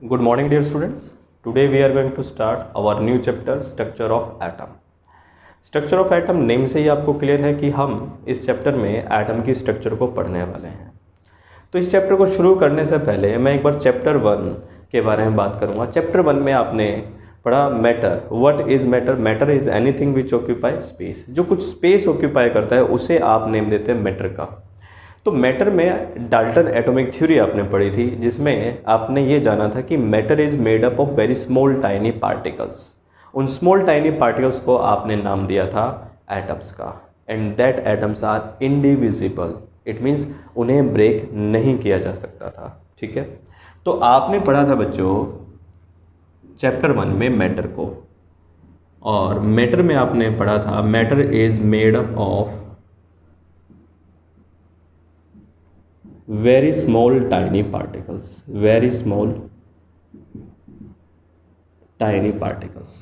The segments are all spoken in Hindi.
Good morning, dear students. Today we are going to start our new chapter, Structure of Atom. Structure of Atom name से ही आपको क्लियर है कि हम इस चैप्टर में एटम की स्ट्रक्चर को पढ़ने वाले हैं। तो इस चैप्टर को शुरू करने से पहले मैं एक बार चैप्टर 1 के बारे में बात करूंगा। चैप्टर 1 में आपने पढ़ा matter. What is matter? Matter is anything which occupy space. जो कुछ स्पेस ऑक्यूपाई करता है उसे आप नेम देते हैं मैटर का। तो मैटर में डाल्टन एटॉमिक थ्योरी आपने पढ़ी थी, जिसमें आपने ये जाना था कि matter is made up of very small tiny particles. उन स्मॉल टाइनी पार्टिकल्स को आपने नाम दिया था एटम्स का। And that atoms are indivisible. It means उन्हें ब्रेक नहीं किया जा सकता था। ठीक है, तो आपने पढ़ा था बच्चों चैप्टर 1 में मैटर को, और मैटर में आपने पढ़ा था matter is made up of very small tiny particles, very small tiny particles,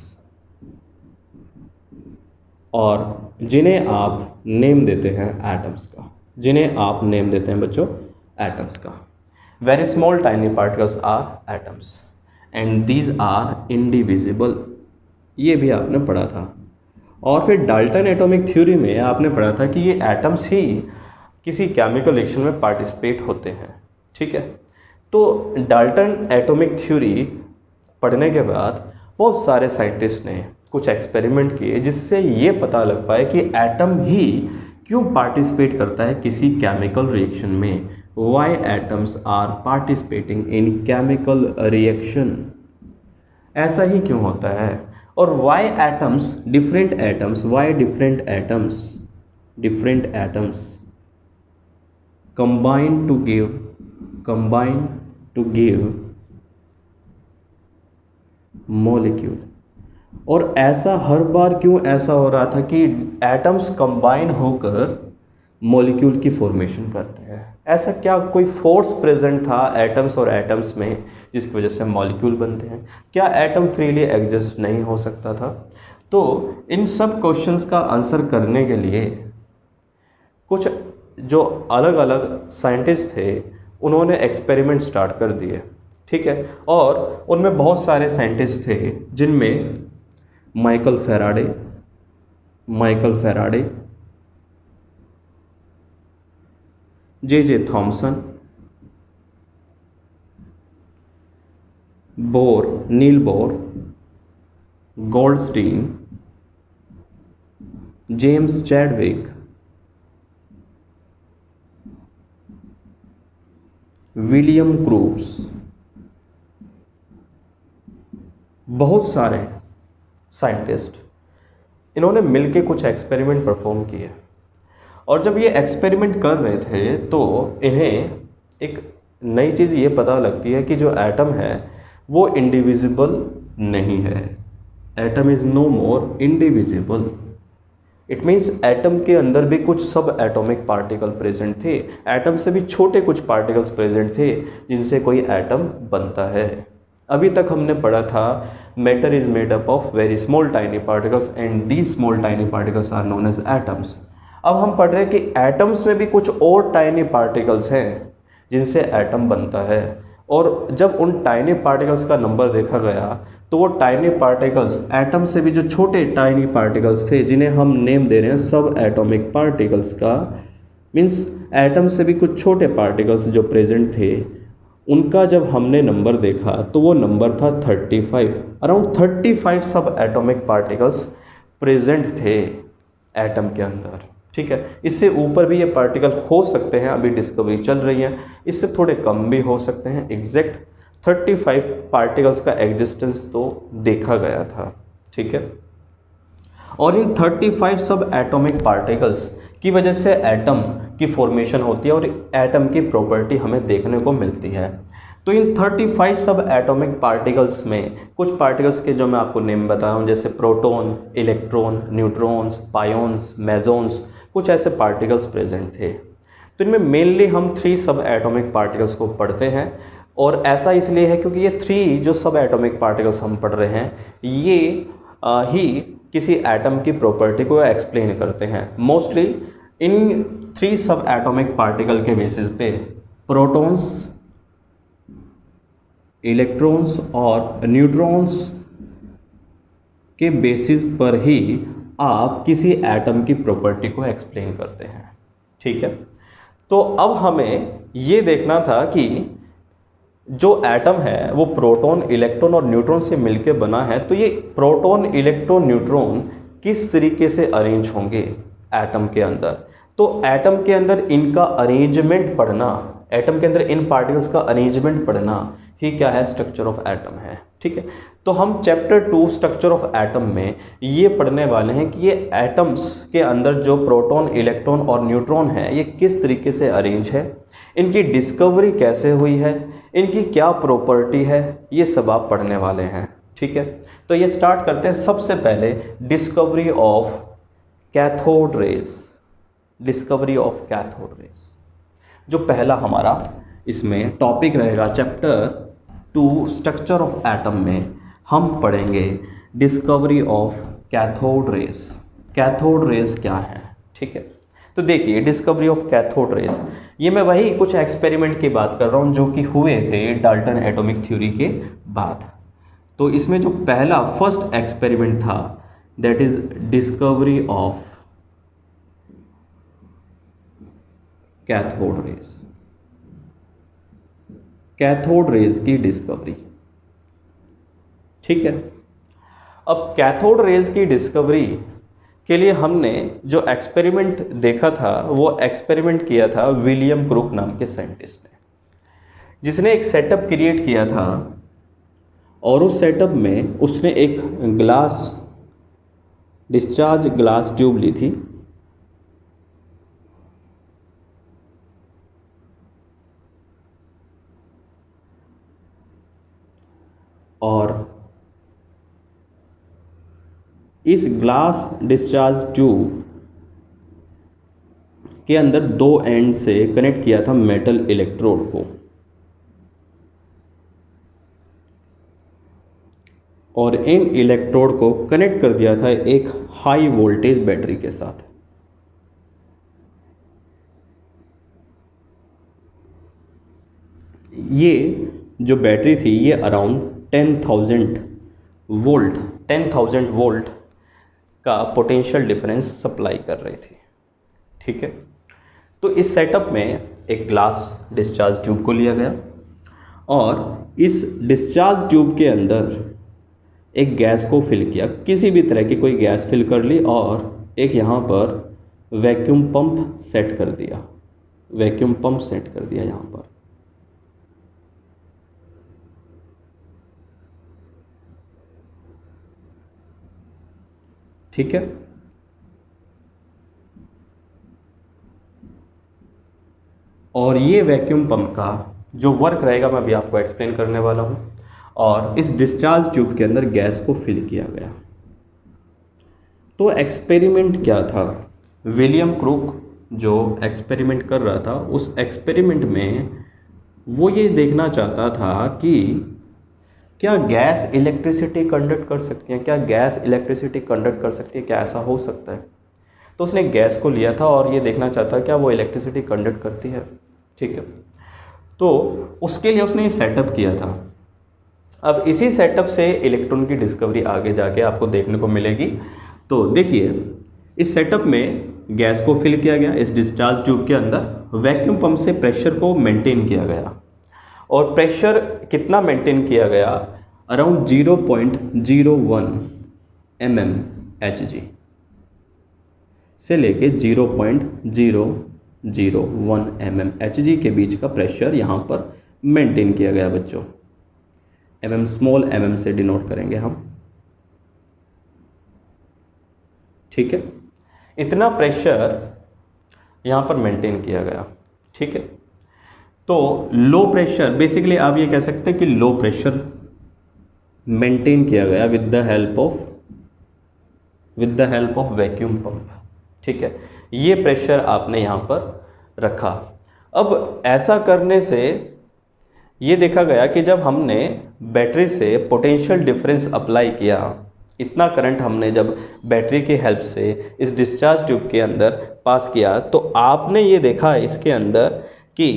और जिन्हें आप नेम देते हैं एटम्स का, जिन्हें आप नेम देते हैं बच्चों एटम्स का। Very small tiny particles are atoms and these are indivisible, ये भी आपने पढ़ा था। और फिर डाल्टन एटॉमिक थ्योरी में आपने पढ़ा था कि ये एटम्स ही किसी केमिकल रिएक्शन में पार्टिसिपेट होते हैं। ठीक है, तो डाल्टन एटॉमिक थ्योरी पढ़ने के बाद बहुत सारे साइंटिस्ट ने कुछ एक्सपेरिमेंट किए जिससे ये पता लग पाए कि एटम ही क्यों पार्टिसिपेट करता है किसी केमिकल रिएक्शन में। Why atoms are participating in chemical reaction, ऐसा ही क्यों होता है। और why atoms, different atoms, why different atoms combine to give molecule। और ऐसा हर बार क्यों ऐसा हो रहा था कि एटम्स कंबाइन होकर मॉलिक्यूल की फॉर्मेशन करते हैं? ऐसा क्या कोई फोर्स प्रेजेंट था एटम्स और एटम्स में जिसकी वजह से मॉलिक्यूल बनते हैं? क्या एटम फ्रीली एग्जिस्ट नहीं हो सकता था? तो इन सब क्वेश्चंस का आंसर करने के लिए कुछ जो अलग अलग साइंटिस्ट थे उन्होंने एक्सपेरिमेंट स्टार्ट कर दिए। ठीक है, और उनमें बहुत सारे साइंटिस्ट थे जिनमें Michael Faraday, J Thomson, Niels Bohr, Goldstein, James Chadwick, William cruise, बहुत सारे साइंटिस्ट इन्होंने मिलके कुछ एक्सपेरिमेंट परफॉर्म किए। और जब ये एक्सपेरिमेंट कर रहे थे तो इन्हें एक नई चीज़ ये पता लगती है कि जो एटम है वो इंडिविजिबल नहीं है। Atom is no more indivisible. It means atom के अंदर भी कुछ सब एटॉमिक पार्टिकल प्रेजेंट थे, एटम से भी छोटे कुछ पार्टिकल्स प्रेजेंट थे जिनसे कोई एटम बनता है। अभी तक हमने पढ़ा था matter is made up of very small tiny particles and these small tiny particles are known as atoms. अब हम पढ़ रहे हैं कि एटम्स में भी कुछ और टाइनी पार्टिकल्स हैं जिनसे एटम बनता है। और जब उन टाइनी पार्टिकल्स का नंबर देखा गया तो वो टाइनी पार्टिकल्स एटम से भी जो छोटे टाइनी पार्टिकल्स थे जिन्हें हम नेम दे रहे हैं सब एटॉमिक पार्टिकल्स का, मीन्स एटम से भी कुछ छोटे पार्टिकल्स जो प्रेजेंट थे उनका जब हमने नंबर देखा तो वो नंबर था 35। अराउंड 35 सब एटॉमिक पार्टिकल्स प्रेजेंट थे एटम के अंदर। ठीक है, इससे ऊपर भी ये पार्टिकल हो सकते हैं, अभी डिस्कवरी चल रही है, इससे थोड़े कम भी हो सकते हैं। एग्जैक्ट 35 पार्टिकल्स का एग्जिस्टेंस तो देखा गया था। ठीक है, और इन 35 सब एटॉमिक पार्टिकल्स की वजह से एटम की फॉर्मेशन होती है और एटम की प्रॉपर्टी हमें देखने को मिलती है। तो इन 35 सब एटॉमिक पार्टिकल्स में कुछ पार्टिकल्स के जो मैं आपको नेम बता रहा हूँ, जैसे प्रोटॉन, इलेक्ट्रॉन, न्यूट्रॉन्स, पायोन्स, मेसॉन्स, कुछ ऐसे पार्टिकल्स प्रेजेंट थे। तो इनमें मेनली हम 3 सब एटॉमिक पार्टिकल्स को पढ़ते हैं, और ऐसा इसलिए है क्योंकि ये 3 जो सब एटॉमिक पार्टिकल्स हम पढ़ रहे हैं ये ही किसी एटम की प्रॉपर्टी को एक्सप्लेन करते हैं। मोस्टली इन 3 सब एटॉमिक पार्टिकल के बेसिस पे प्रोटॉन्स, इलेक्ट्रॉन्स और न्यूट्रॉन्स के बेसिस पर ही आप किसी एटम की प्रॉपर्टी को एक्सप्लेन करते हैं। ठीक है, तो अब हमें ये देखना था कि जो एटम है वो प्रोटॉन, इलेक्ट्रॉन और न्यूट्रॉन से मिलकर बना है, तो ये प्रोटॉन, इलेक्ट्रॉन, न्यूट्रॉन किस तरीके से अरेंज होंगे एटम के अंदर। तो एटम के अंदर इनका अरेंजमेंट पढ़ना, एटम के अंदर इन पार्टिकल्स का अरेंजमेंट पढ़ना ही क्या है, स्ट्रक्चर ऑफ एटम है। ठीक है, तो हम चैप्टर 2 स्ट्रक्चर ऑफ एटम में ये पढ़ने वाले हैं कि ये एटम्स के अंदर जो प्रोटॉन, इलेक्ट्रॉन और न्यूट्रॉन है ये किस तरीके से अरेंज है, इनकी डिस्कवरी कैसे हुई है, इनकी क्या प्रॉपर्टी है, ये सब आप पढ़ने वाले हैं। ठीक है, तो ये स्टार्ट करते हैं। सबसे पहले discovery of cathode rays, discovery of cathode rays जो पहला हमारा इसमें टॉपिक रहेगा चैप्टर 2 स्ट्रक्चर ऑफ एटम में हम पढ़ेंगे discovery of cathode rays. Cathode rays क्या है? ठीक है, तो देखिए डिस्कवरी ऑफ कैथोड रेज, ये मैं वही कुछ एक्सपेरिमेंट की बात कर रहा हूँ जो कि हुए थे डाल्टन एटॉमिक थ्योरी के बाद। तो इसमें जो पहला फर्स्ट एक्सपेरिमेंट था that is discovery of cathode rays, cathode rays की डिस्कवरी। ठीक है, अब कैथोड रेज की डिस्कवरी के लिए हमने जो एक्सपेरिमेंट देखा था वो एक्सपेरिमेंट किया था विलियम क्रूक नाम के साइंटिस्ट ने, जिसने एक सेटअप क्रिएट किया था और उस सेटअप में उसने एक ग्लास डिस्चार्ज ग्लास ट्यूब ली थी और इस ग्लास डिस्चार्ज ट्यूब के अंदर 2 एंड से कनेक्ट किया था मेटल इलेक्ट्रोड को और इन इलेक्ट्रोड को कनेक्ट कर दिया था एक हाई वोल्टेज बैटरी के साथ। ये जो बैटरी थी ये अराउंड 10,000 वोल्ट का पोटेंशियल डिफरेंस सप्लाई कर रही थी। ठीक है, तो इस सेटअप में एक ग्लास डिस्चार्ज ट्यूब को लिया गया और इस डिस्चार्ज ट्यूब के अंदर एक गैस को फिल किया, किसी भी तरह की कोई गैस फिल कर ली और एक यहाँ पर वैक्यूम पंप सेट कर दिया, वैक्यूम पंप सेट कर दिया यहाँ पर। ठीक है, और ये वैक्यूम पंप का जो वर्क रहेगा मैं अभी आपको एक्सप्लेन करने वाला हूँ। और इस डिस्चार्ज ट्यूब के अंदर गैस को फिल किया गया। तो एक्सपेरिमेंट क्या था? विलियम क्रूक जो एक्सपेरिमेंट कर रहा था उस एक्सपेरिमेंट में वो ये देखना चाहता था कि क्या गैस इलेक्ट्रिसिटी कंडक्ट कर सकती है, क्या गैस इलेक्ट्रिसिटी कंडक्ट कर सकती है, क्या ऐसा हो सकता है? तो उसने गैस को लिया था और ये देखना चाहता है क्या वो इलेक्ट्रिसिटी कंडक्ट करती है। ठीक है, तो उसके लिए उसने ये सेटअप किया था। अब इसी सेटअप से इलेक्ट्रॉन की डिस्कवरी आगे जाके आपको देखने को मिलेगी। तो देखिए इस सेटअप में गैस को फिल किया गया इस डिस्चार्ज ट्यूब के अंदर, वैक्यूम पंप से प्रेशर को मेंटेन किया गया और प्रेशर कितना मेंटेन किया गया? अराउंड 0.01 mmHg से लेके 0.001 mmHg के बीच का प्रेशर यहाँ पर मेंटेन किया गया बच्चों। mm स्मॉल mm से डिनोट करेंगे हम। ठीक है, इतना प्रेशर यहाँ पर मेंटेन किया गया। ठीक है, तो लो प्रेशर, बेसिकली आप ये कह सकते हैं कि लो प्रेशर मेंटेन किया गया with the help of vacuum pump. ठीक है, ये प्रेशर आपने यहाँ पर रखा। अब ऐसा करने से ये देखा गया कि जब हमने बैटरी से पोटेंशियल डिफरेंस अप्लाई किया, इतना करंट हमने जब बैटरी की हेल्प से इस डिस्चार्ज ट्यूब के अंदर पास किया, तो आपने ये देखा इसके अंदर कि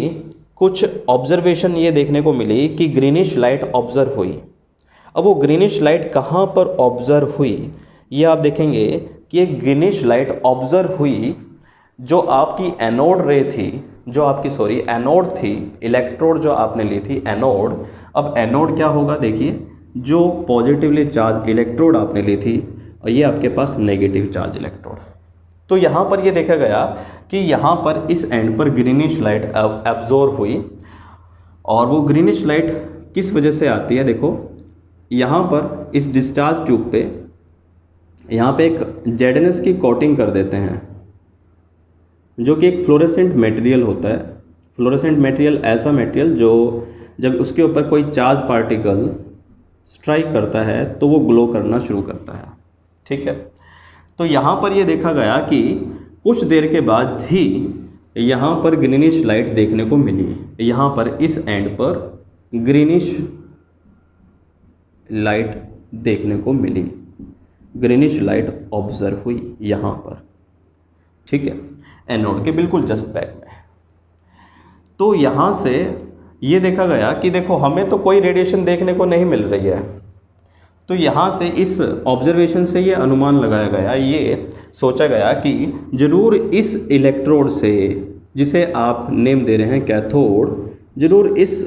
कुछ ऑब्जर्वेशन ये देखने को मिली कि ग्रीनिश लाइट ऑब्जर्व हुई। अब वो ग्रीनिश लाइट कहाँ पर ऑब्जर्व हुई, ये आप देखेंगे कि एक ग्रीनिश लाइट ऑब्जर्व हुई जो आपकी एनोड रे थी, जो आपकी एनोड थी, इलेक्ट्रोड जो आपने ली थी एनोड। अब एनोड क्या होगा, देखिए जो पॉजिटिवली चार्ज इलेक्ट्रोड आपने ली थी और ये आपके पास नेगेटिव चार्ज इलेक्ट्रोड। तो यहाँ पर ये देखा गया कि यहाँ पर इस एंड पर ग्रीनिश लाइट एब्जॉर्ब हुई। और वो ग्रीनिश लाइट किस वजह से आती है, देखो यहाँ पर इस डिस्चार्ज ट्यूब पे यहाँ पे एक जेडनेस की कोटिंग कर देते हैं, जो कि एक फ्लोरेसेंट मटेरियल होता है। फ्लोरेसेंट मटेरियल ऐसा मटेरियल जो जब उसके ऊपर कोई चार्ज पार्टिकल स्ट्राइक करता है तो वो ग्लो करना शुरू करता है, ठीक है। तो यहाँ पर ये देखा गया कि कुछ देर के बाद ही यहाँ पर ग्रीनिश लाइट देखने को मिली। यहाँ पर इस एंड पर ग्रीनिश लाइट देखने को मिली, ग्रीनिश लाइट ऑब्जर्व हुई यहाँ पर, ठीक है, एनोड के बिल्कुल जस्ट बैक में। तो यहाँ से ये देखा गया कि देखो हमें तो कोई रेडिएशन देखने को नहीं मिल रही है। तो यहाँ से इस ऑब्जर्वेशन से ये अनुमान लगाया गया, ये सोचा गया कि ज़रूर इस इलेक्ट्रोड से, जिसे आप नेम दे रहे हैं कैथोड, ज़रूर इस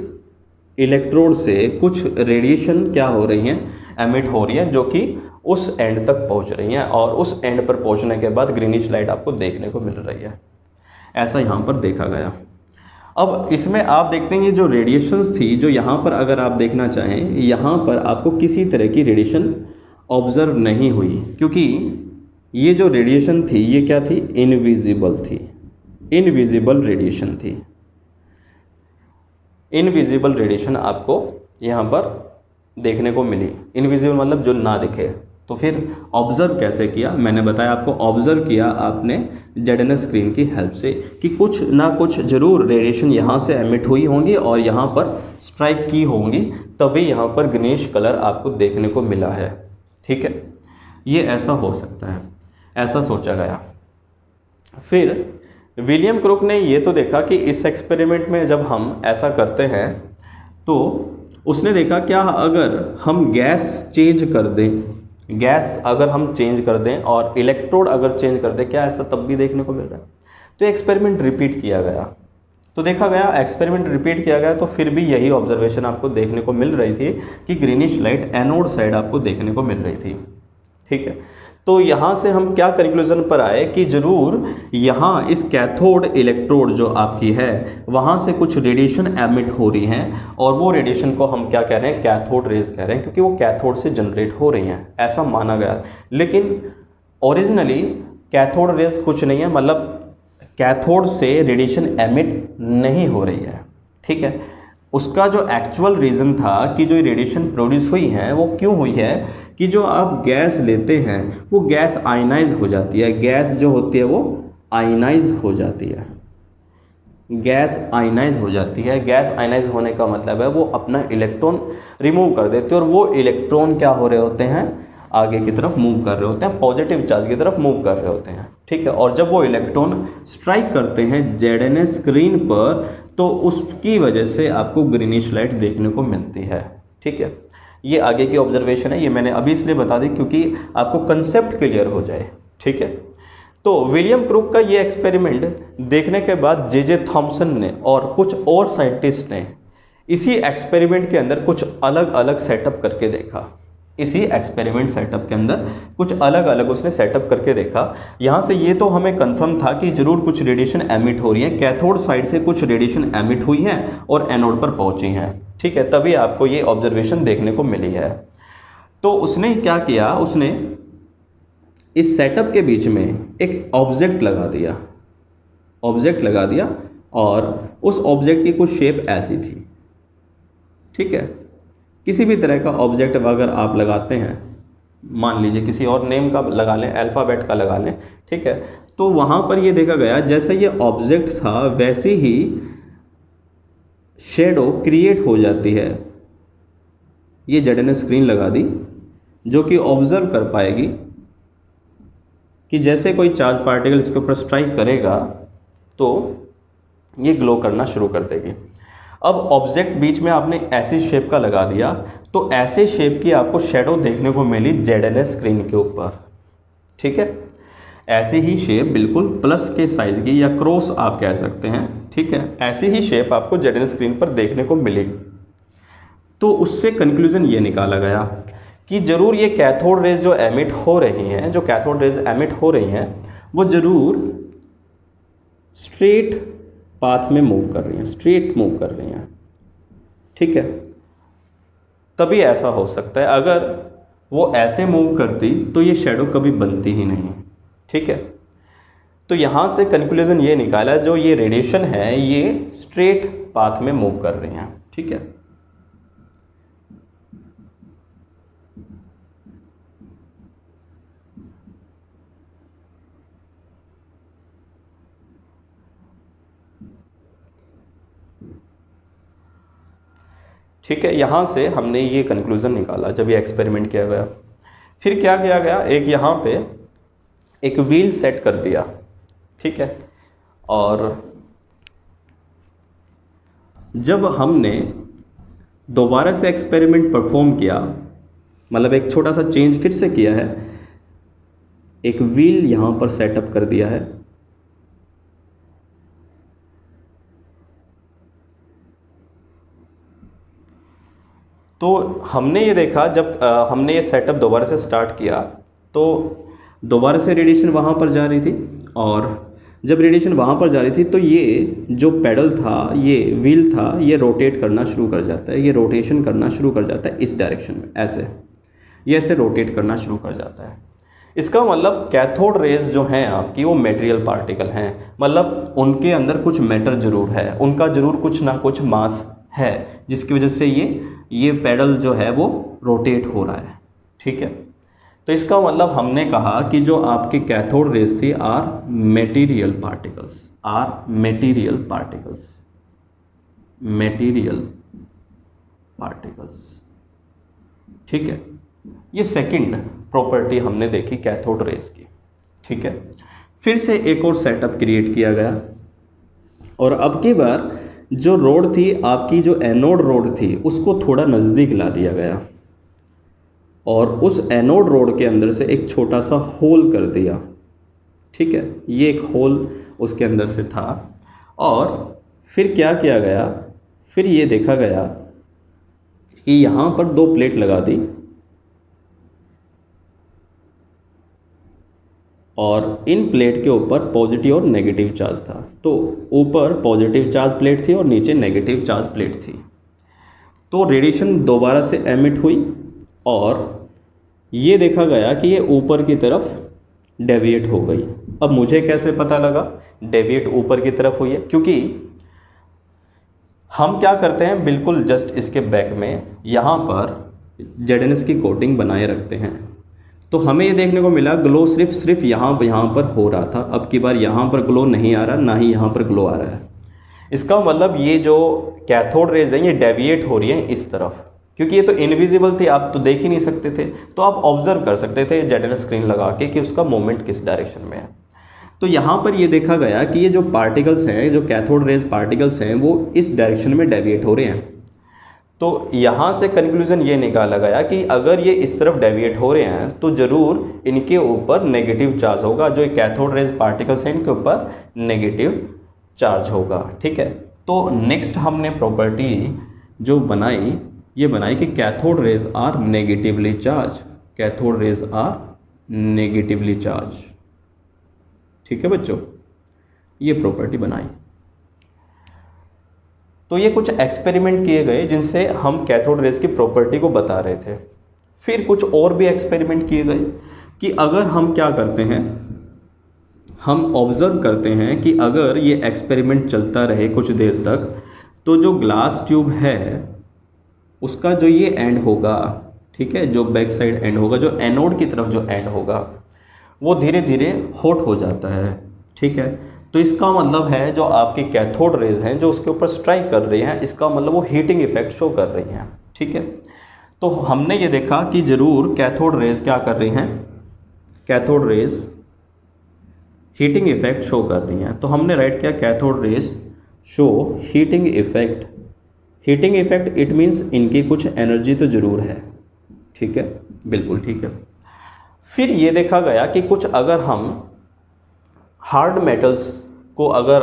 इलेक्ट्रोड से कुछ रेडिएशन क्या हो रही हैं, एमिट हो रही हैं, जो कि उस एंड तक पहुँच रही हैं और उस एंड पर पहुँचने के बाद ग्रीनिश लाइट आपको देखने को मिल रही है। ऐसा यहाँ पर देखा गया। अब इसमें आप देखते हैं जो रेडिएशंस थी, जो यहाँ पर अगर आप देखना चाहें, यहाँ पर आपको किसी तरह की रेडिएशन ऑब्जर्व नहीं हुई, क्योंकि ये जो रेडिएशन थी ये क्या थी, इनविजिबल थी, इनविजिबल रेडिएशन थी। इनविजिबल रेडिएशन आपको यहाँ पर देखने को मिली। इनविजिबल मतलब जो ना दिखे। तो फिर ऑब्जर्व कैसे किया, मैंने बताया आपको, ऑब्जर्व किया आपने जेडएनएस स्क्रीन की हेल्प से कि कुछ ना कुछ ज़रूर रेडिएशन यहाँ से एमिट हुई होंगी और यहाँ पर स्ट्राइक की होंगी, तभी यहाँ पर ग्रीनिश कलर आपको देखने को मिला है, ठीक है। ये ऐसा हो सकता है, ऐसा सोचा गया। फिर विलियम क्रूक ने ये तो देखा कि इस एक्सपेरिमेंट में जब हम ऐसा करते हैं तो उसने देखा क्या अगर हम गैस चेंज कर दें, गैस अगर हम चेंज कर दें और इलेक्ट्रोड अगर चेंज कर दें, क्या ऐसा तब भी देखने को मिल रहा है। तो एक्सपेरिमेंट रिपीट किया गया, तो देखा गया एक्सपेरिमेंट रिपीट किया गया तो फिर भी यही ऑब्जर्वेशन आपको देखने को मिल रही थी कि ग्रीनिश लाइट एनोड साइड आपको देखने को मिल रही थी, ठीक है। तो यहाँ से हम क्या कंक्लूजन पर आए कि ज़रूर यहाँ इस कैथोड इलेक्ट्रोड जो आपकी है वहाँ से कुछ रेडिएशन एमिट हो रही हैं और वो रेडिएशन को हम क्या कह रहे हैं, कैथोड रेज कह रहे हैं, क्योंकि वो कैथोड से जनरेट हो रही हैं, ऐसा माना गया। लेकिन ओरिजिनली कैथोड रेज कुछ नहीं है, मतलब कैथोड से रेडिएशन एमिट नहीं हो रही है, ठीक है। उसका जो एक्चुअल रीज़न था कि जो रेडिएशन प्रोड्यूस हुई है वो क्यों हुई है कि जो आप गैस लेते हैं वो गैस आयनाइज हो जाती है, गैस जो होती है वो आयनाइज हो जाती है, गैस आयनाइज हो जाती है। गैस आयनाइज होने का मतलब है वो अपना इलेक्ट्रॉन रिमूव कर देते हैं और वो इलेक्ट्रॉन क्या हो रहे होते हैं, आगे की तरफ मूव कर रहे होते हैं, पॉजिटिव चार्ज की तरफ मूव कर रहे होते हैं, ठीक है। और जब वो इलेक्ट्रॉन स्ट्राइक करते हैं जेडएनएस स्क्रीन पर तो उसकी वजह से आपको ग्रीनिश लाइट देखने को मिलती है, ठीक है। ये आगे की ऑब्जर्वेशन है, ये मैंने अभी इसलिए बता दी क्योंकि आपको कंसेप्ट क्लियर हो जाए, ठीक है। तो विलियम क्रूक का ये एक्सपेरिमेंट देखने के बाद जे थॉम्सन ने और कुछ और साइंटिस्ट ने इसी एक्सपेरिमेंट के अंदर कुछ अलग अलग सेटअप करके देखा। इसी एक्सपेरिमेंट सेटअप के अंदर कुछ अलग अलग उसने सेटअप करके देखा। यहाँ से ये तो हमें कंफर्म था कि ज़रूर कुछ रेडिएशन एमिट हो रही है, कैथोड साइड से कुछ रेडिएशन एमिट हुई हैं और एनोड पर पहुँची हैं, ठीक है, तभी आपको ये ऑब्जर्वेशन देखने को मिली है। तो उसने क्या किया, उसने इस सेटअप के बीच में एक ऑब्जेक्ट लगा दिया, ऑब्जेक्ट लगा दिया और उस ऑब्जेक्ट की कुछ शेप ऐसी थी, ठीक है। किसी भी तरह का ऑब्जेक्ट अगर आप लगाते हैं, मान लीजिए किसी और नेम का लगा लें, अल्फ़ाबेट का लगा लें, ठीक है, तो वहाँ पर ये देखा गया जैसे ये ऑब्जेक्ट था वैसे ही शेडो क्रिएट हो जाती है। ये जेडएनएस स्क्रीन लगा दी जो कि ऑब्जर्व कर पाएगी कि जैसे कोई चार्ज पार्टिकल इसके ऊपर स्ट्राइक करेगा तो ये ग्लो करना शुरू कर देगी। अब ऑब्जेक्ट बीच में आपने ऐसी शेप का लगा दिया, तो ऐसे शेप की आपको शेडो देखने को मिली ZNS स्क्रीन के ऊपर, ठीक है। ऐसी ही शेप बिल्कुल प्लस के साइज की या क्रॉस आप कह सकते हैं, ठीक है, ऐसी ही शेप आपको ZNS स्क्रीन पर देखने को मिली। तो उससे कंक्लूजन ये निकाला गया कि ज़रूर ये कैथोड रेज जो एमिट हो रही हैं, जो कैथोड रेज एमिट हो रही हैं, वो ज़रूर स्ट्रेट पाथ में मूव कर रही हैं, स्ट्रेट मूव कर रही हैं, ठीक है। तभी ऐसा हो सकता है, अगर वो ऐसे मूव करती तो ये शेडो कभी बनती ही नहीं, ठीक है। तो यहाँ से कंक्लूजन ये निकाला, जो ये रेडिएशन है ये स्ट्रेट पाथ में मूव कर रही हैं, ठीक है। ठीक है, यहाँ से हमने ये कंक्लूज़न निकाला जब ये एक्सपेरिमेंट किया गया। फिर क्या किया गया, एक यहाँ पे एक व्हील सेट कर दिया, ठीक है। और जब हमने दोबारा से एक्सपेरिमेंट परफॉर्म किया, मतलब एक छोटा सा चेंज फिर से किया है, एक व्हील यहाँ पर सेटअप कर दिया है, तो हमने ये देखा जब हमने ये सेटअप दोबारा से स्टार्ट किया तो दोबारा से रेडिएशन वहाँ पर जा रही थी, और जब रेडिएशन वहाँ पर जा रही थी तो ये जो पेडल था, ये व्हील था, ये रोटेट करना शुरू कर जाता है, ये रोटेशन करना शुरू कर जाता है इस डायरेक्शन में, ऐसे ये ऐसे रोटेट करना शुरू कर जाता है। इसका मतलब कैथोड रेज जो हैं आपकी वो मटेरियल पार्टिकल हैं, मतलब उनके अंदर कुछ मैटर ज़रूर है, उनका ज़रूर कुछ ना कुछ मास है, जिसकी वजह से ये पेडल जो है वो रोटेट हो रहा है, ठीक है। तो इसका मतलब हमने कहा कि जो आपकी कैथोड रेज थी are material particles, are material particles, material particles, ठीक है। ये सेकंड प्रॉपर्टी हमने देखी कैथोड रेज की, ठीक है। फिर से एक और सेटअप क्रिएट किया गया, और अब की बार जो रोड थी आपकी, जो एनोड रोड थी, उसको थोड़ा नज़दीक ला दिया गया, और उस एनोड रोड के अंदर से एक छोटा सा होल कर दिया, ठीक है। ये एक होल उसके अंदर से था, और फिर क्या किया गया, फिर ये देखा गया कि यहाँ पर दो प्लेट लगा दी, और इन प्लेट के ऊपर पॉजिटिव और नेगेटिव चार्ज था। तो ऊपर पॉजिटिव चार्ज प्लेट थी और नीचे नेगेटिव चार्ज प्लेट थी। तो रेडिएशन दोबारा से एमिट हुई, और ये देखा गया कि ये ऊपर की तरफ डेविएट हो गई। अब मुझे कैसे पता लगा डेविएट ऊपर की तरफ हुई है, क्योंकि हम क्या करते हैं, बिल्कुल जस्ट इसके बैक में यहाँ पर ZNS की कोटिंग बनाए रखते हैं। तो हमें ये देखने को मिला ग्लो सिर्फ यहाँ पर हो रहा था, अब की बार यहाँ पर ग्लो नहीं आ रहा, ना ही यहाँ पर ग्लो आ रहा है। इसका मतलब ये जो कैथोड रेज है ये डेविएट हो रही है इस तरफ, क्योंकि ये तो इनविजिबल थी, आप तो देख ही नहीं सकते थे, तो आप ऑब्जर्व कर सकते थे ZNS स्क्रीन लगा के कि उसका मूवमेंट किस डायरेक्शन में है। तो यहाँ पर ये देखा गया कि ये जो पार्टिकल्स हैं, जो कैथोड रेज पार्टिकल्स हैं, वो इस डायरेक्शन में डेविएट हो रहे हैं। तो यहाँ से कंक्लूजन ये निकाला गया कि अगर ये इस तरफ डेविएट हो रहे हैं तो ज़रूर इनके ऊपर नेगेटिव चार्ज होगा, जो कैथोड रेज पार्टिकल्स हैं इनके ऊपर नेगेटिव चार्ज होगा, ठीक है। तो नेक्स्ट हमने प्रॉपर्टी जो बनाई, ये बनाई कि cathode rays are negatively charge, cathode rays are negatively charge, ठीक है बच्चों, ये प्रॉपर्टी बनाई। तो ये कुछ एक्सपेरिमेंट किए गए जिनसे हम कैथोड रेज की प्रॉपर्टी को बता रहे थे। फिर कुछ और भी एक्सपेरिमेंट किए गए कि अगर हम क्या करते हैं, हम ऑब्जर्व करते हैं कि अगर ये एक्सपेरिमेंट चलता रहे कुछ देर तक, तो जो ग्लास ट्यूब है उसका जो ये एंड होगा, ठीक है, जो बैक साइड एंड होगा, जो एनोड की तरफ जो एंड होगा, वो धीरे धीरे हॉट हो जाता है, ठीक है। तो इसका मतलब है जो आपकी कैथोड रेज हैं जो उसके ऊपर स्ट्राइक कर रही हैं, इसका मतलब वो हीटिंग इफेक्ट शो कर रही हैं, ठीक है। तो हमने ये देखा कि ज़रूर कैथोड रेज क्या कर रही हैं, cathode rays heating effect show कर रही हैं। तो हमने राइट किया cathode rays show heating effect heating effect it means इनकी कुछ एनर्जी तो ज़रूर है, ठीक है, बिल्कुल ठीक है। फिर ये देखा गया कि कुछ अगर हम हार्ड मेटल्स को अगर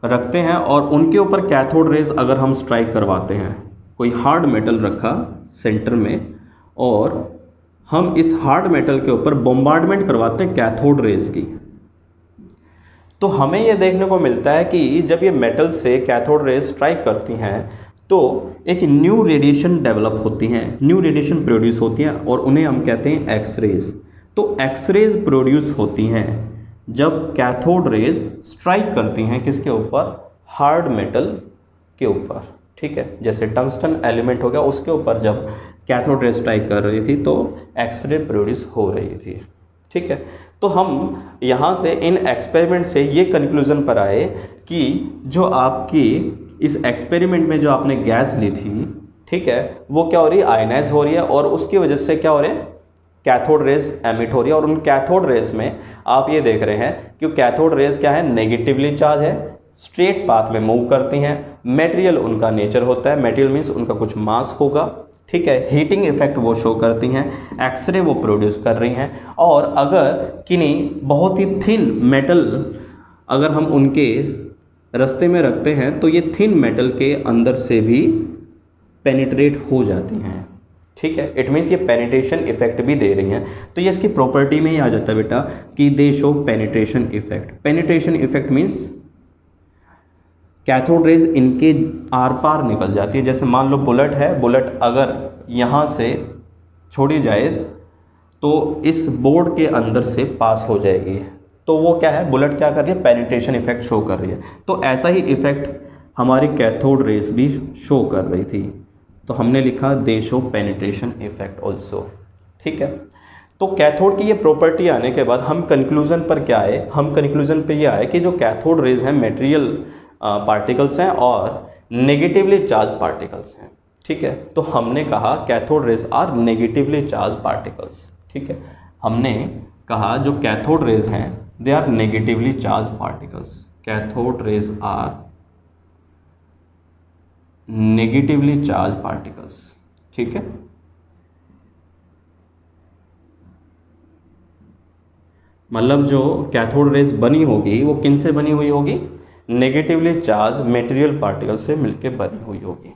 रखते हैं और उनके ऊपर कैथोड रेज अगर हम स्ट्राइक करवाते हैं, कोई हार्ड मेटल रखा सेंटर में और हम इस हार्ड मेटल के ऊपर बॉम्बार्डमेंट करवाते हैं कैथोड रेज की, तो हमें यह देखने को मिलता है कि जब ये मेटल से कैथोड रेज स्ट्राइक करती हैं तो एक न्यू रेडिएशन डेवलप होती हैं, न्यू रेडिएशन प्रोड्यूस होती हैं और उन्हें हम कहते हैं एक्स रेज। तो एक्स रेज प्रोड्यूस होती हैं जब कैथोड रेज स्ट्राइक करती हैं किसके ऊपर, हार्ड मेटल के ऊपर, ठीक है, जैसे टंगस्टन एलिमेंट हो गया उसके ऊपर जब कैथोड रेज स्ट्राइक कर रही थी तो एक्सरे प्रोड्यूस हो रही थी, ठीक है। तो हम यहाँ से इन एक्सपेरिमेंट से ये कंक्लूज़न पर आए कि जो आपकी इस एक्सपेरिमेंट में जो आपने गैस ली थी, ठीक है, वो क्या हो रही है, आयनाइज हो रही है और उसकी वजह से क्या हो रहे हैं, कैथोड रेज एमिट हो रही है। और उन कैथोड रेज में आप ये देख रहे हैं कि कैथोड रेज क्या है, नेगेटिवली चार्ज है, स्ट्रेट पाथ में मूव करती हैं, मटेरियल उनका नेचर होता है, मटेरियल मीन्स उनका कुछ मास होगा, ठीक है, हीटिंग इफेक्ट वो शो करती हैं, एक्सरे वो प्रोड्यूस कर रही हैं। और अगर किन्हीं बहुत ही थिन मेटल अगर हम उनके रास्ते में रखते हैं तो ये थिन मेटल के अंदर से भी पेनिट्रेट हो जाती हैं, ठीक है, इट मीन्स ये पेनिट्रेशन इफेक्ट भी दे रही हैं। तो ये इसकी प्रॉपर्टी में ही आ जाता है बेटा कि दे show penetration effect. Penetration effect means cathode rays इनके आर पार निकल जाती है। जैसे मान लो बुलेट है, बुलेट अगर यहाँ से छोड़ी जाए तो इस बोर्ड के अंदर से पास हो जाएगी, तो वो क्या है, बुलेट क्या कर रही है, पेनिट्रेशन इफेक्ट शो कर रही है। तो ऐसा ही इफेक्ट हमारी कैथोड रेज भी शो कर रही थी, तो हमने लिखा दे शो पेनिट्रेशन इफेक्ट ऑल्सो, ठीक है। तो कैथोड की ये प्रॉपर्टी आने के बाद हम कंक्लूजन पर क्या आए, हम कंक्लूजन पे ये आए कि जो कैथोड रेज हैं मटेरियल पार्टिकल्स हैं और नेगेटिवली चार्ज पार्टिकल्स हैं, ठीक है। तो हमने कहा cathode rays are negatively charge particles, ठीक है, हमने कहा जो कैथोड रेज हैं they are negatively charge particles, cathode rays are negatively charge particles, ठीक है। मतलब जो कैथोड रेज बनी होगी वो किन से बनी हुई होगी, नेगेटिवली चार्ज मटेरियल पार्टिकल से मिलकर बनी हुई होगी।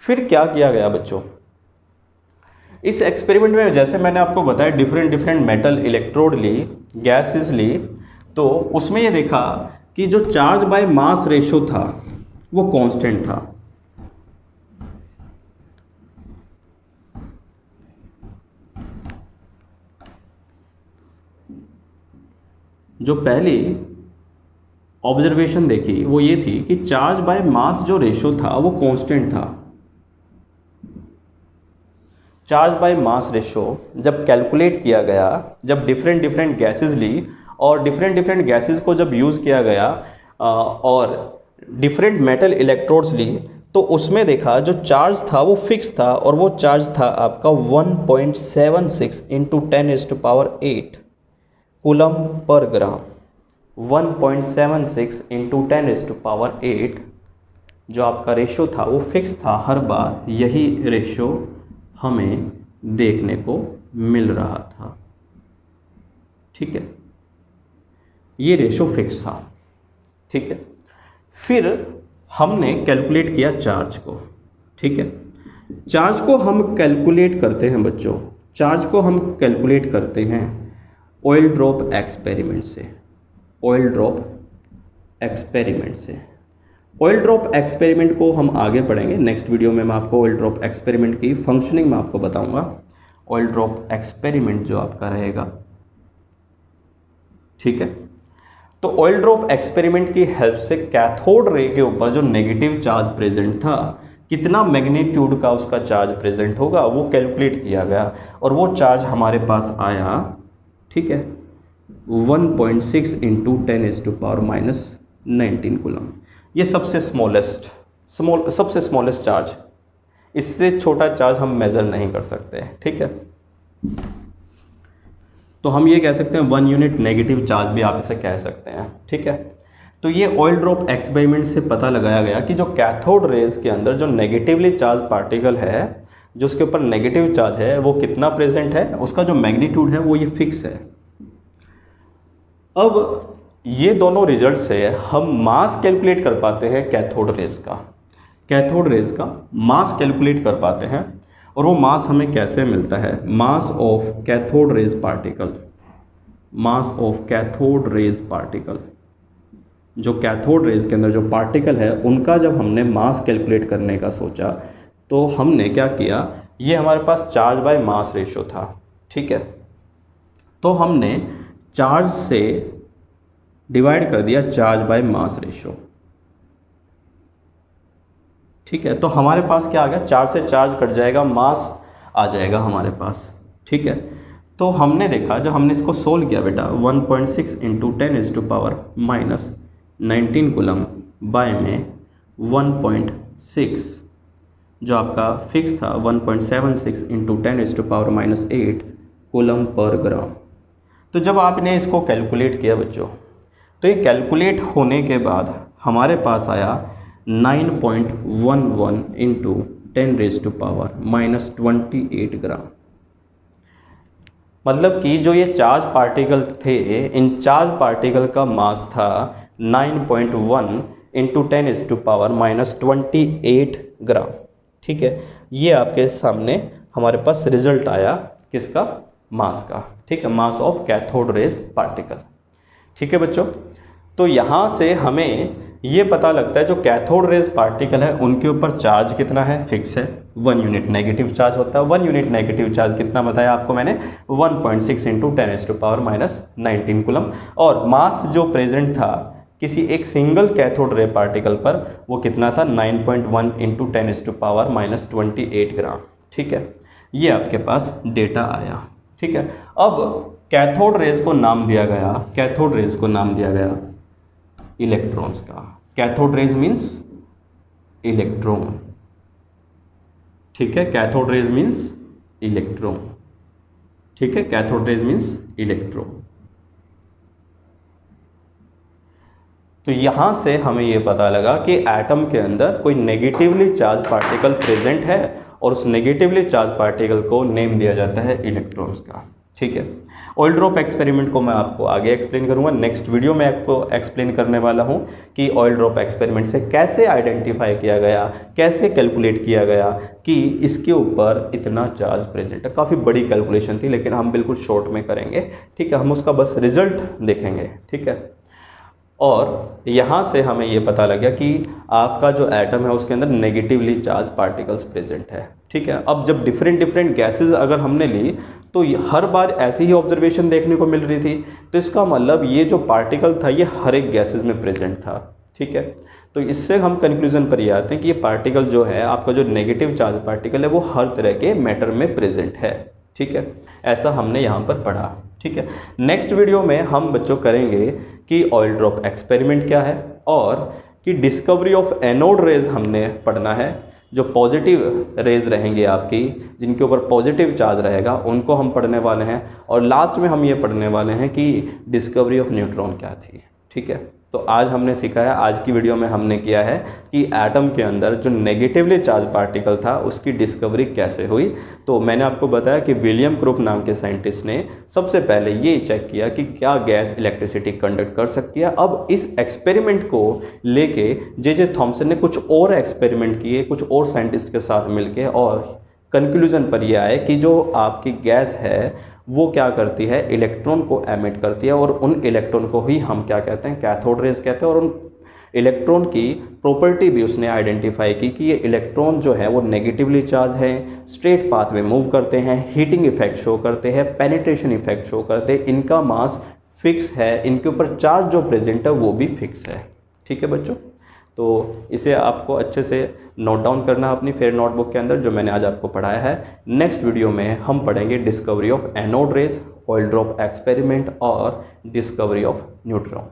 फिर क्या किया गया बच्चों, इस एक्सपेरिमेंट में जैसे मैंने आपको बताया डिफरेंट मेटल इलेक्ट्रोड ली, गैसेस ली, तो उसमें ये देखा कि जो चार्ज बाय मास रेशो था वो कांस्टेंट था। जो पहली ऑब्जर्वेशन देखी वो ये थी कि चार्ज बाय मास जो रेशो था वो कांस्टेंट था। चार्ज बाय मास रेशो जब कैलकुलेट किया गया, जब डिफरेंट गैसेस ली और डिफरेंट गैसेस को जब यूज़ किया गया और डिफरेंट मेटल इलेक्ट्रोड्स ली, तो उसमें देखा जो चार्ज था वो फिक्स था और वो चार्ज था आपका 1.76 इंटू 10⁸ कूलम पर ग्राम। 1.76 इंटू 10⁸ जो आपका रेशो था वो फिक्स था हर बार, यही रेशो हमें देखने को मिल रहा था, ठीक है, ये रेशो फिक्स था, ठीक है। फिर हमने कैलकुलेट किया चार्ज को, ठीक है। चार्ज को हम कैलकुलेट करते हैं बच्चों, चार्ज को हम कैलकुलेट करते हैं ऑयल ड्रॉप एक्सपेरिमेंट से, ऑयल ड्रॉप एक्सपेरिमेंट से। ऑयल ड्रॉप एक्सपेरिमेंट को हम आगे पढ़ेंगे, नेक्स्ट वीडियो में मैं आपको ऑयल ड्रॉप एक्सपेरिमेंट की फंक्शनिंग में आपको बताऊंगा। ऑयल ड्रॉप एक्सपेरिमेंट जो आपका रहेगा, ठीक है। तो ऑयल ड्रॉप एक्सपेरिमेंट की हेल्प से कैथोड रे के ऊपर जो नेगेटिव चार्ज प्रेजेंट था, कितना मैग्नीट्यूड का उसका चार्ज प्रेजेंट होगा वो कैलकुलेट किया गया और वो चार्ज हमारे पास आया, ठीक है, 1.6 इंटू 10⁻⁻19 कूलम। ये सबसे स्मॉलेस्ट चार्ज, इससे छोटा चार्ज हम मेज़र नहीं कर सकते हैं, ठीक है। तो हम ये कह सकते हैं 1 यूनिट नेगेटिव चार्ज भी आप इसे कह सकते हैं, ठीक है। तो ये ऑयल ड्रॉप एक्सपेरिमेंट से पता लगाया गया कि जो कैथोड रेज के अंदर जो नेगेटिवली चार्ज पार्टिकल है, जो उसके ऊपर नेगेटिव चार्ज है, वो कितना प्रेजेंट है, उसका जो मैग्नीट्यूड है वो ये फिक्स है। अब ये दोनों रिजल्ट से हम मास कैलकुलेट कर पाते हैं कैथोड रेज का मास कैलकुलेट कर पाते हैं। और वो मास हमें कैसे मिलता है? Mass of cathode rays particle, जो कैथोड रेज के अंदर जो पार्टिकल है उनका जब हमने मास कैलकुलेट करने का सोचा तो हमने क्या किया, ये हमारे पास चार्ज बाय मास रेशो था, ठीक है। तो हमने चार्ज से डिवाइड कर दिया चार्ज बाय मास रेशो, ठीक है। तो हमारे पास क्या आ गया, चार्ज से चार्ज कट जाएगा, मास आ जाएगा हमारे पास, ठीक है। तो हमने देखा, जब हमने इसको सोल्व किया बेटा, 1.6 इंटू 10⁻⁻19 कूलम बाय में 1.6 जो आपका फिक्स था 1.76 इंटू 10⁻⁻8 कूलम पर ग्राम। तो जब आपने इसको कैलकुलेट किया बच्चों, तो ये कैलकुलेट होने के बाद हमारे पास आया 9.11 इंटू 10⁻⁻28 ग्राम। मतलब कि जो ये चार्ज पार्टिकल थे, इन चार्ज पार्टिकल का मास था 9.1 इंटू 10⁻⁻28 ग्राम, ठीक है। ये आपके सामने हमारे पास रिजल्ट आया किसका, मास का, ठीक है, mass of cathode rays particle, ठीक है बच्चों। तो यहाँ से हमें ये पता लगता है जो कैथोड रेज पार्टिकल है उनके ऊपर चार्ज कितना है, फिक्स है, 1 यूनिट नेगेटिव चार्ज होता है। 1 यूनिट नेगेटिव चार्ज कितना बताया आपको मैंने, 1.6 इंटू 10⁻⁻19 कूलम। और मास जो प्रेजेंट था किसी एक सिंगल कैथोड रे पार्टिकल पर, वो कितना था, 9.1 इंटू 10⁻⁻28 ग्राम, ठीक है। ये आपके पास डेटा आया, ठीक है। अब कैथोड रेज को नाम दिया गया इलेक्ट्रॉन्स का। कैथोड रेज मीन्स इलेक्ट्रॉन, ठीक है, कैथोड रेज मीन्स इलेक्ट्रॉन, ठीक है, कैथोड रेज मीन्स इलेक्ट्रॉन। तो यहां से हमें यह पता लगा कि एटम के अंदर कोई नेगेटिवली चार्ज पार्टिकल प्रेजेंट है और उस नेगेटिवली चार्ज पार्टिकल को नेम दिया जाता है इलेक्ट्रॉन्स का, ठीक है। ऑयल ड्रॉप एक्सपेरिमेंट को मैं आपको आगे एक्सप्लेन करूंगा, नेक्स्ट वीडियो में आपको एक्सप्लेन करने वाला हूं कि ऑयल ड्रॉप एक्सपेरिमेंट से कैसे आइडेंटिफाई किया गया, कैसे कैलकुलेट किया गया कि इसके ऊपर इतना चार्ज प्रेजेंट है। काफ़ी बड़ी कैलकुलेशन थी लेकिन हम बिल्कुल शॉर्ट में करेंगे, ठीक है, हम उसका बस रिजल्ट देखेंगे, ठीक है। और यहाँ से हमें ये पता लगा कि आपका जो एटम है उसके अंदर नेगेटिवली चार्ज पार्टिकल्स प्रेजेंट है, ठीक है। अब जब डिफरेंट गैसेस अगर हमने ली तो हर बार ऐसी ही ऑब्जर्वेशन देखने को मिल रही थी, तो इसका मतलब ये जो पार्टिकल था ये हर एक गैसेस में प्रेजेंट था, ठीक है। तो इससे हम कंक्लूजन पर ये आते हैं कि ये पार्टिकल जो है, आपका जो नेगेटिव चार्ज पार्टिकल है, वो हर तरह के मैटर में प्रेजेंट है, ठीक है। ऐसा हमने यहाँ पर पढ़ा, ठीक है। नेक्स्ट वीडियो में हम बच्चों करेंगे कि ऑयल ड्रॉप एक्सपेरिमेंट क्या है और कि डिस्कवरी ऑफ एनोड रेज हमने पढ़ना है। जो पॉजिटिव रेज रहेंगे आपकी, जिनके ऊपर पॉजिटिव चार्ज रहेगा, उनको हम पढ़ने वाले हैं। और लास्ट में हम ये पढ़ने वाले हैं कि डिस्कवरी ऑफ न्यूट्रॉन क्या थी, ठीक है। तो आज हमने सीखा है, आज की वीडियो में हमने किया है कि एटम के अंदर जो नेगेटिवली चार्ज पार्टिकल था उसकी डिस्कवरी कैसे हुई। तो मैंने आपको बताया कि विलियम क्रूप नाम के साइंटिस्ट ने सबसे पहले ये चेक किया कि क्या गैस इलेक्ट्रिसिटी कंडक्ट कर सकती है। अब इस एक्सपेरिमेंट को लेके जे थॉमसन ने कुछ और एक्सपेरिमेंट किए कुछ और साइंटिस्ट के साथ मिलके, और कंक्लूजन पर यह आए कि जो आपकी गैस है वो क्या करती है, इलेक्ट्रॉन को एमिट करती है, और उन इलेक्ट्रॉन को ही हम क्या कहते हैं, कैथोड रेज कहते हैं। और उन इलेक्ट्रॉन की प्रॉपर्टी भी उसने आइडेंटिफाई की कि ये इलेक्ट्रॉन जो है वो नेगेटिवली चार्ज है, स्ट्रेट पाथ में मूव करते हैं, हीटिंग इफेक्ट शो करते हैं, पेनिट्रेशन इफेक्ट शो करते हैं, इनका मास फिक्स है, इनके ऊपर चार्ज जो प्रेजेंट है वो भी फिक्स है, ठीक है बच्चों। तो इसे आपको अच्छे से नोट डाउन करना है अपनी फेयर नोटबुक के अंदर, जो मैंने आज आपको पढ़ाया है। नेक्स्ट वीडियो में हम पढ़ेंगे discovery of anode rays, oil drop experiment और डिस्कवरी ऑफ न्यूट्रॉन।